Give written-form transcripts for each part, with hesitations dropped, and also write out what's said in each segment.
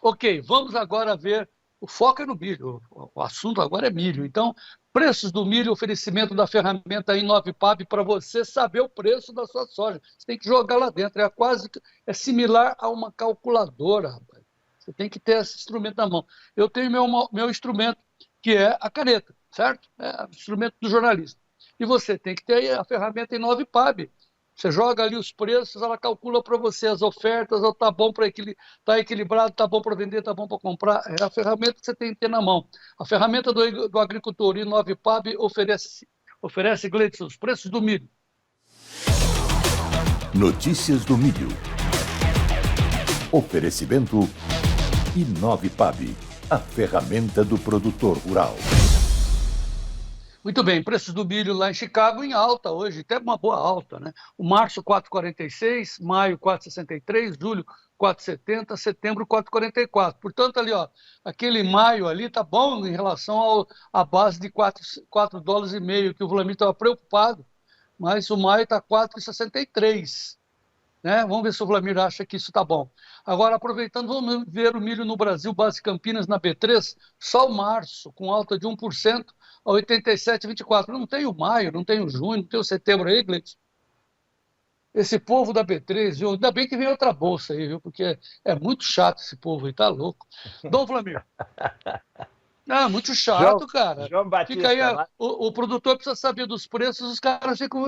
Ok, vamos agora ver. O foco é no milho. O assunto agora é milho. Então, preços do milho, oferecimento da ferramenta InoviPab para você saber o preço da sua soja. Você tem que jogar lá dentro. É similar a uma calculadora, rapaz. Você tem que ter esse instrumento na mão. Eu tenho meu instrumento, que é a caneta, certo? É o instrumento do jornalista. E você tem que ter a ferramenta InoviPab. Você joga ali os preços, ela calcula para você as ofertas, ou tá bom para tá equilibrado, tá bom para vender, tá bom para comprar. É a ferramenta que você tem que ter na mão. A ferramenta do agricultor Inovipab oferece, Gleidson, os preços do milho. Notícias do milho. Oferecimento Inovipab, a ferramenta do produtor rural. Muito bem, preços do milho lá em Chicago em alta hoje, até uma boa alta, né? O março 4,46, maio 4,63, julho 4,70, setembro 4,44. Portanto, ali, ó, aquele maio ali tá bom em relação à base de 4 dólares e meio, que o Vlamir estava preocupado, mas o maio está 4,63. Né? Vamos ver se o Vlamir acha que isso está bom. Agora, aproveitando, vamos ver o milho no Brasil, base Campinas na B3, só o março, com alta de 1% a 87,24. Não tem o maio, não tem o junho, não tem o setembro aí, Gleison? Esse povo da B3, viu? Ainda bem que vem outra bolsa aí, viu? Porque é muito chato esse povo aí, tá louco. Dom Vlamir. Ah, muito chato, cara. João Fica aí, Batista, o produtor precisa saber dos preços, os caras ficam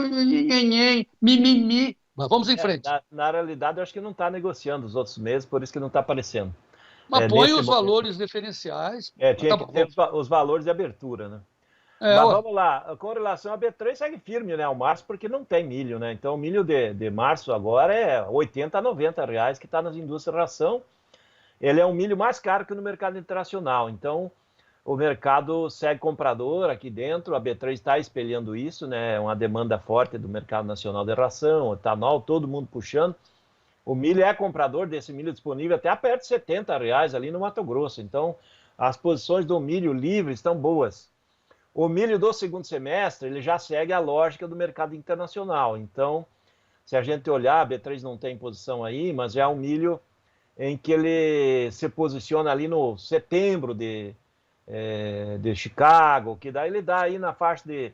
mimimi. Mas vamos em frente. na realidade, eu acho que não está negociando os outros meses, por isso que não está aparecendo. Mas põe Nesse os momento. valores referenciais. Tinha Tá que bom. ter os valores de abertura, né? É, Mas ué. vamos lá, com relação a B3 segue firme, né? O março, porque não tem milho, né? Então o milho de março agora é 80 a 90 reais que está nas indústrias de ração. Ele é um milho mais caro que no mercado internacional. Então o mercado segue comprador aqui dentro, a B3 está espelhando isso, né? É uma demanda forte do mercado nacional de ração, etanol, todo mundo puxando. O milho é comprador desse milho disponível até a perto de 70 reais ali no Mato Grosso. Então as posições do milho livre estão boas. O milho do segundo semestre, ele já segue a lógica do mercado internacional. Então, se a gente olhar, a B3 não tem posição aí, mas já é um milho em que ele se posiciona ali no setembro de Chicago, que daí ele dá aí na faixa de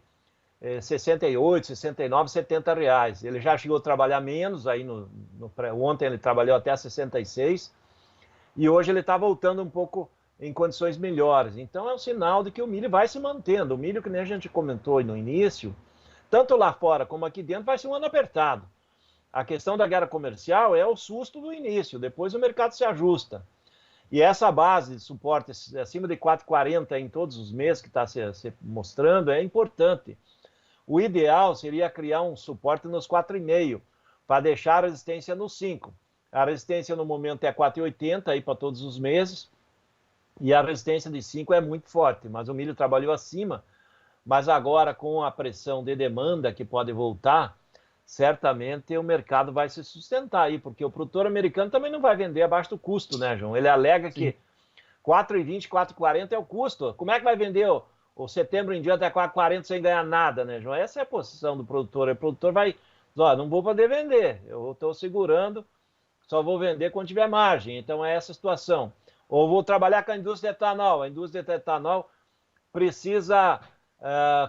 68, 69, 70 reais. Ele já chegou a trabalhar menos, aí ontem ele trabalhou até 66, e hoje ele está voltando um pouco em condições melhores. Então é um sinal de que o milho vai se mantendo. O milho, que nem a gente comentou no início, tanto lá fora como aqui dentro, vai ser um ano apertado. A questão da guerra comercial é o susto do início, depois o mercado se ajusta. E essa base de suporte acima de 4,40 em todos os meses que está se mostrando é importante. O ideal seria criar um suporte nos 4,5 para deixar a resistência no 5. A resistência no momento é 4,80 aí para todos os meses. E a resistência de 5 é muito forte, mas o milho trabalhou acima. Mas agora, com a pressão de demanda que pode voltar, certamente o mercado vai se sustentar aí, porque o produtor americano também não vai vender abaixo do custo, né, João? Ele alega que 4,20, 4,40 é o custo. Como é que vai vender o setembro em diante a 4,40 sem ganhar nada, né, João? Essa é a posição do produtor. O produtor vai dizer, não vou poder vender, eu estou segurando, só vou vender quando tiver margem. Então é essa a situação. Ou vou trabalhar com a indústria de etanol. A indústria de etanol precisa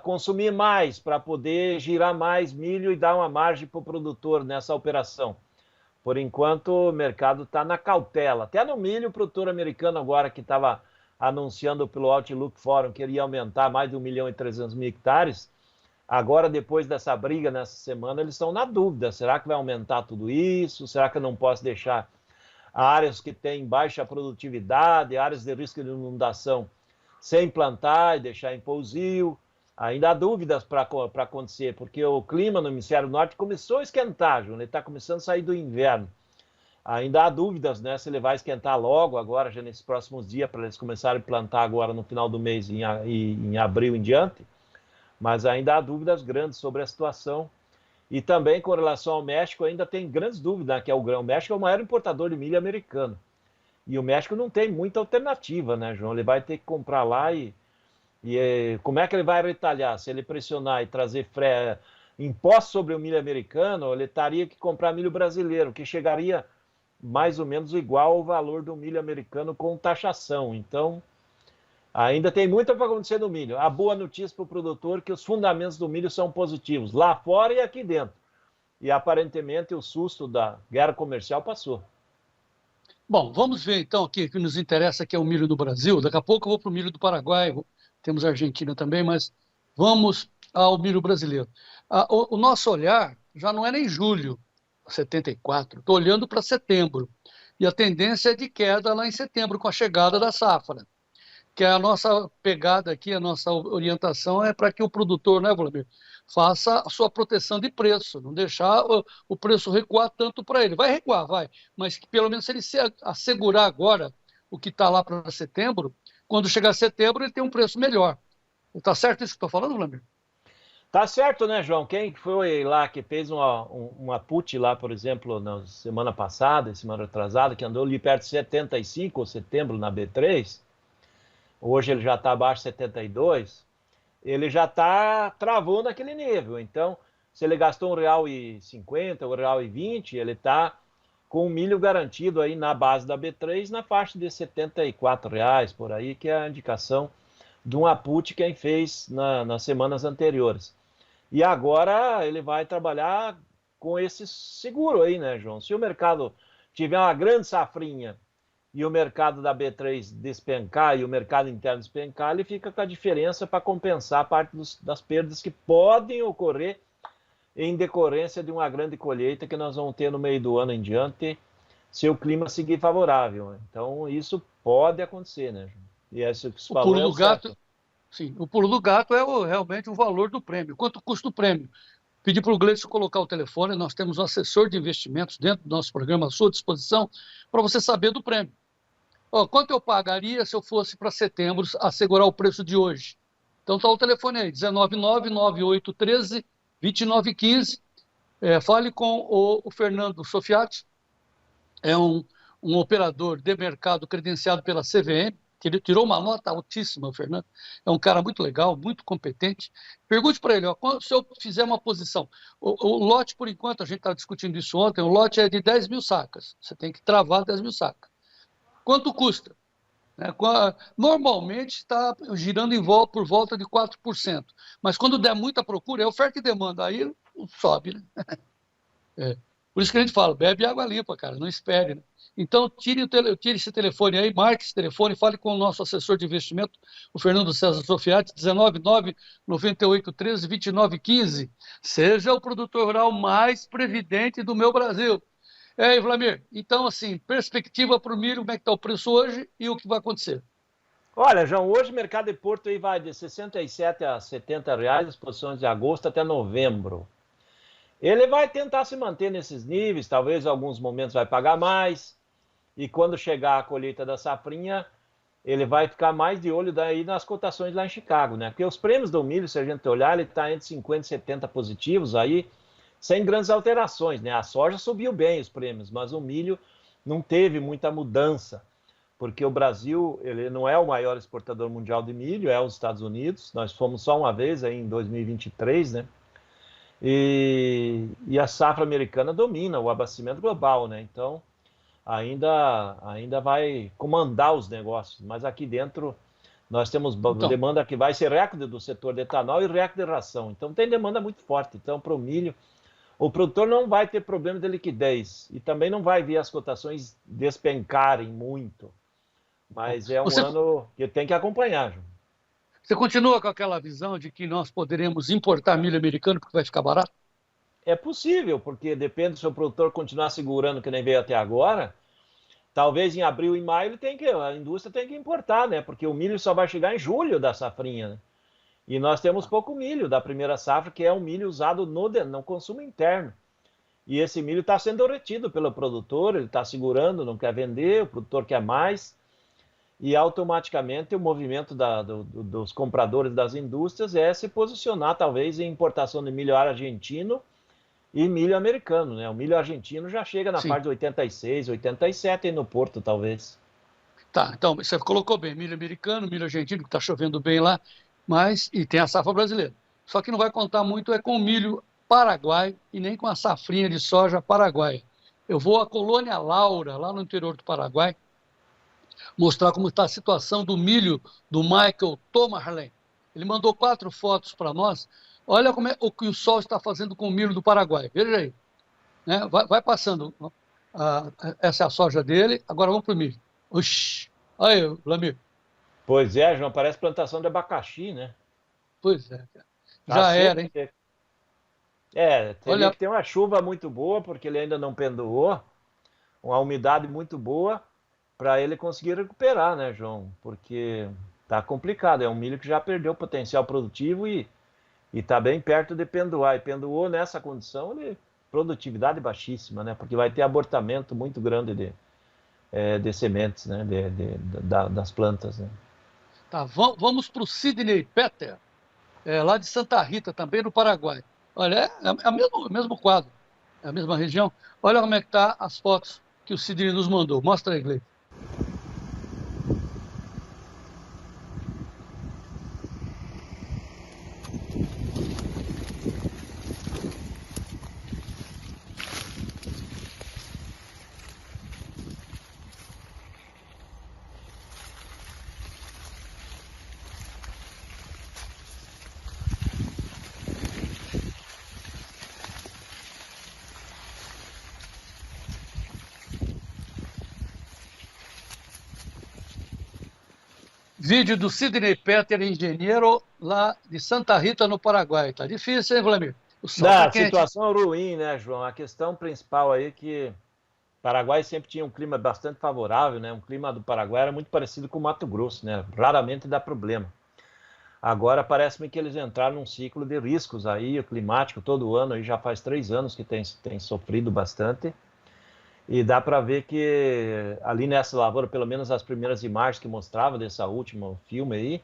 consumir mais para poder girar mais milho e dar uma margem para o produtor nessa operação. Por enquanto, o mercado está na cautela. Até no milho, o produtor americano agora que estava anunciando pelo Outlook Forum que iria aumentar mais de 1.300.000 hectares, agora, depois dessa briga nessa semana, eles estão na dúvida. Será que vai aumentar tudo isso? Será que eu não posso deixar áreas que têm baixa produtividade, áreas de risco de inundação, sem plantar e deixar em pousio? Ainda há dúvidas para acontecer, porque o clima no hemisfério norte começou a esquentar, João, ele está começando a sair do inverno. Ainda há dúvidas, né, se ele vai esquentar logo agora, já nesses próximos dias, para eles começarem a plantar agora no final do mês, em abril em diante. Mas ainda há dúvidas grandes sobre a situação. E também com relação ao México, ainda tem grandes dúvidas, né, que é o grão. O México é o maior importador de milho americano. E o México não tem muita alternativa, né, João? Ele vai ter que comprar lá e como é que ele vai retalhar? Se ele pressionar e trazer impostos sobre o milho americano, ele teria que comprar milho brasileiro, que chegaria mais ou menos igual ao valor do milho americano com taxação. Então, ainda tem muito para acontecer no milho. A boa notícia para o produtor é que os fundamentos do milho são positivos, lá fora e aqui dentro. E aparentemente o susto da guerra comercial passou. Bom, vamos ver então aqui, o que nos interessa que é o milho do Brasil. Daqui a pouco eu vou para o milho do Paraguai, temos a Argentina também, mas vamos ao milho brasileiro. O nosso olhar já não é nem julho, 74, estou olhando para setembro. E a tendência é de queda lá em setembro, com a chegada da safra. Que a nossa pegada aqui, a nossa orientação é para que o produtor, né, Vladimir, faça a sua proteção de preço, não deixar o preço recuar tanto para ele. Vai recuar, vai, mas que pelo menos se ele se assegurar agora o que está lá para setembro, quando chegar setembro ele tem um preço melhor. Está certo isso que estou falando, Vladimir? Tá certo, né, João? Quem foi lá que fez uma put lá, por exemplo, na semana passada, semana atrasada, que andou ali perto de 75 ou setembro na B3, hoje ele já está abaixo de 72, ele já está travou naquele nível. Então, se ele gastou R$1,50, R$1,20, ele está com o milho garantido aí na base da B3, na faixa de R$74, por aí, que é a indicação de um put que quem fez nas semanas anteriores. E agora ele vai trabalhar com esse seguro aí, né, João? Se o mercado tiver uma grande safrinha e o mercado da B3 despencar e o mercado interno despencar, ele fica com a diferença para compensar parte das perdas que podem ocorrer em decorrência de uma grande colheita que nós vamos ter no meio do ano em diante, se o clima seguir favorável. Então, isso pode acontecer, né, João? E esse que se falou é o certo. Sim, o pulo do gato é realmente o valor do prêmio. Quanto custa o prêmio? Pedi para o Gleison colocar o telefone, nós temos um assessor de investimentos dentro do nosso programa à sua disposição para você saber do prêmio. Quanto eu pagaria se eu fosse para setembro assegurar o preço de hoje? Então está o telefone aí, 1999813-2915. Fale com o Fernando Sofiati, é um operador de mercado credenciado pela CVM, que ele tirou uma nota altíssima, o Fernando. É um cara muito legal, muito competente. Pergunte para ele, se eu fizer uma posição, o lote, por enquanto, a gente estava discutindo isso ontem, o lote é de 10 mil sacas. Você tem que travar 10 mil sacas. Quanto custa? Normalmente está girando por volta de 4%. Mas quando der muita procura, é oferta e demanda, aí sobe, né? Por isso que a gente fala, bebe água limpa, cara, não espere, né? Então, tire esse telefone aí, marque esse telefone, fale com o nosso assessor de investimento, o Fernando César Sofiati, 1999813-2915. Seja o produtor rural mais previdente do meu Brasil. Vladimir, então, assim, perspectiva para o milho, como é que está o preço hoje e o que vai acontecer? Olha, João, hoje o mercado de Porto aí vai de 67 a 70 reais, as posições de agosto até novembro. Ele vai tentar se manter nesses níveis, talvez em alguns momentos vai pagar mais, e quando chegar a colheita da safrinha, ele vai ficar mais de olho daí nas cotações lá em Chicago, né? Porque os prêmios do milho, se a gente olhar, ele está entre 50 e 70 positivos aí, sem grandes alterações, né? A soja subiu bem os prêmios, mas o milho não teve muita mudança, porque o Brasil, ele não é o maior exportador mundial de milho, é os Estados Unidos, nós fomos só uma vez aí em 2023, né? E a safra americana domina o abastecimento global, né? Então, ainda vai comandar os negócios, mas aqui dentro nós temos demanda que vai ser recorde do setor de etanol e recorde de ração, então tem demanda muito forte. Então, para o milho, o produtor não vai ter problema de liquidez e também não vai ver as cotações despencarem muito, mas é um ano que tem que acompanhar, João. Você continua com aquela visão de que nós poderemos importar milho americano porque vai ficar barato? É possível, porque depende se o produtor continuar segurando que nem veio até agora, talvez em abril e maio a indústria tem que importar, né? Porque o milho só vai chegar em julho da safrinha, né? E nós temos pouco milho da primeira safra, que é um milho usado no consumo interno. E esse milho está sendo retido pelo produtor, ele está segurando, não quer vender, o produtor quer mais. E automaticamente o movimento dos compradores das indústrias é se posicionar talvez em importação de milho argentino e milho americano, né? O milho argentino já chega na parte de 86, 87 aí no Porto, talvez. Tá, então você colocou bem, milho americano, milho argentino, que está chovendo bem lá, e tem a safra brasileira. Só que não vai contar muito com o milho paraguaio e nem com a safrinha de soja paraguaia. Eu vou à Colônia Laura, lá no interior do Paraguai, mostrar como está a situação do milho do Michael Tomarlen. Ele mandou 4 fotos para nós. Olha como é o que o sol está fazendo com o milho do Paraguai. Veja aí. Né? Vai passando. Essa é a soja dele. Agora vamos para o milho. Oxi. Aí, Vlamir. Pois é, João, parece plantação de abacaxi, né? Pois é. Tá Já seco, era, hein? teria Olha, que ter uma chuva muito boa, porque ele ainda não pendoou, uma umidade muito boa, para ele conseguir recuperar, né, João? Porque tá complicado, é um milho que já perdeu o potencial produtivo e está bem perto de pendoar. E pendoou nessa condição, produtividade baixíssima, né? Porque vai ter abortamento muito grande de sementes, né? Das plantas, né? tá, vamos para o Sidney Petter, lá de Santa Rita, também no Paraguai. Olha, o mesmo quadro, é a mesma região. Olha como é que tá as fotos que o Sidney nos mandou. Mostra aí, Gleice. Vídeo do Sidney Petter, engenheiro lá de Santa Rita, no Paraguai. Tá difícil, hein, Vladimir? O sol tá A quente. situação ruim, né, João? A questão principal aí é que o Paraguai sempre tinha um clima bastante favorável, né? O clima do Paraguai era muito parecido com o Mato Grosso, né? Raramente dá problema. Agora parece-me que eles entraram num ciclo de riscos aí, o climático, todo ano, aí já faz 3 anos que tem sofrido bastante. E dá para ver que ali nessa lavoura, pelo menos as primeiras imagens que mostrava dessa última filme aí,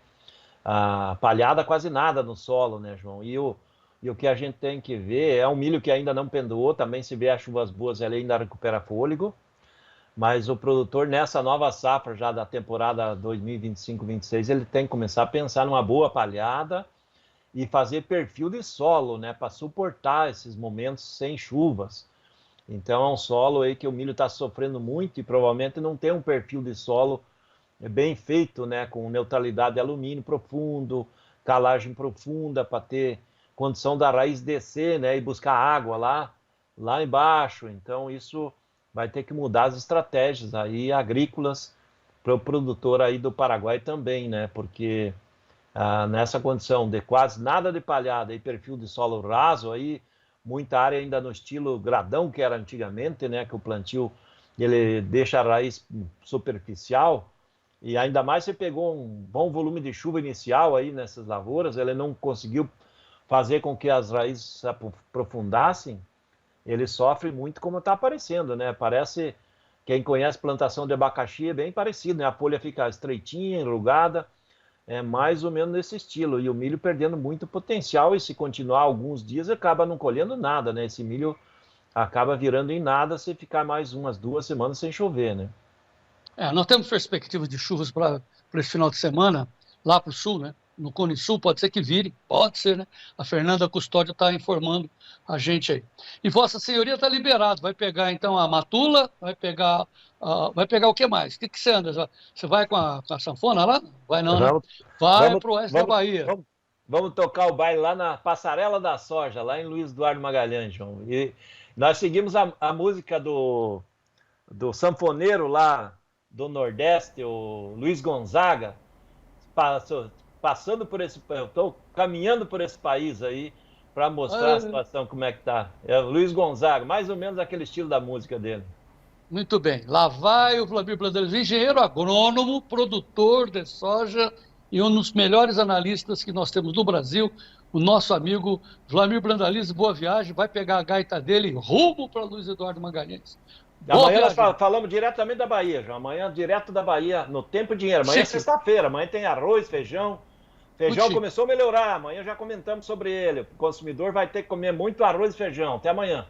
a palhada quase nada no solo, né, João? E o que a gente tem que ver é um milho que ainda não pendoou, também se vier as chuvas boas ele ainda recupera fôlego, mas o produtor nessa nova safra já da temporada 2025-26, ele tem que começar a pensar numa boa palhada e fazer perfil de solo, né, para suportar esses momentos sem chuvas. Então é um solo aí que o milho está sofrendo muito e provavelmente não tem um perfil de solo bem feito, né, com neutralidade de alumínio profundo, calagem profunda para ter condição da raiz descer, né, e buscar água lá embaixo. Então isso vai ter que mudar as estratégias aí agrícolas para o produtor aí do Paraguai também, né, porque nessa condição de quase nada de palhada e perfil de solo raso aí, muita área ainda no estilo gradão que era antigamente, né, que o plantio ele deixa a raiz superficial, e ainda mais se pegou um bom volume de chuva inicial aí nessas lavouras, ele não conseguiu fazer com que as raízes se aprofundassem, ele sofre muito como está aparecendo, né? Parece, quem conhece plantação de abacaxi é bem parecido, né? A folha fica estreitinha, enrugada, é mais ou menos nesse estilo, e o milho perdendo muito potencial, e se continuar alguns dias acaba não colhendo nada, né? Esse milho acaba virando em nada se ficar mais umas 2 semanas sem chover, né? Nós temos perspectivas de chuvas para esse final de semana, lá para o sul, né? No Cone Sul, pode ser que vire, pode ser, né? A Fernanda Custódio está informando a gente aí. E Vossa Senhoria está liberado, vai pegar então a matula, vai pegar o que mais? O que você anda? Você vai com a sanfona lá? Vai não, né? Vai para o oeste da Bahia. Vamos tocar o baile lá na Passarela da Soja, lá em Luiz Eduardo Magalhães, João. E nós seguimos a música do sanfoneiro lá do Nordeste, o Luiz Gonzaga, passando por esse, eu estou caminhando por esse país aí para mostrar a situação como é que tá. É o Luiz Gonzaga, mais ou menos aquele estilo da música dele. Muito bem. Lá vai o Vlamir Brandalize, engenheiro agrônomo, produtor de soja e um dos melhores analistas que nós temos no Brasil, o nosso amigo Vlamir Brandalize. Boa viagem, vai pegar a gaita dele rumo para Luiz Eduardo Magalhães. Amanhã nós falamos diretamente da Bahia, João. Amanhã, direto da Bahia, no Tempo e Dinheiro. Amanhã é sexta-feira. Amanhã tem arroz, feijão. Feijão começou a melhorar. Amanhã já comentamos sobre ele. O consumidor vai ter que comer muito arroz e feijão. Até amanhã.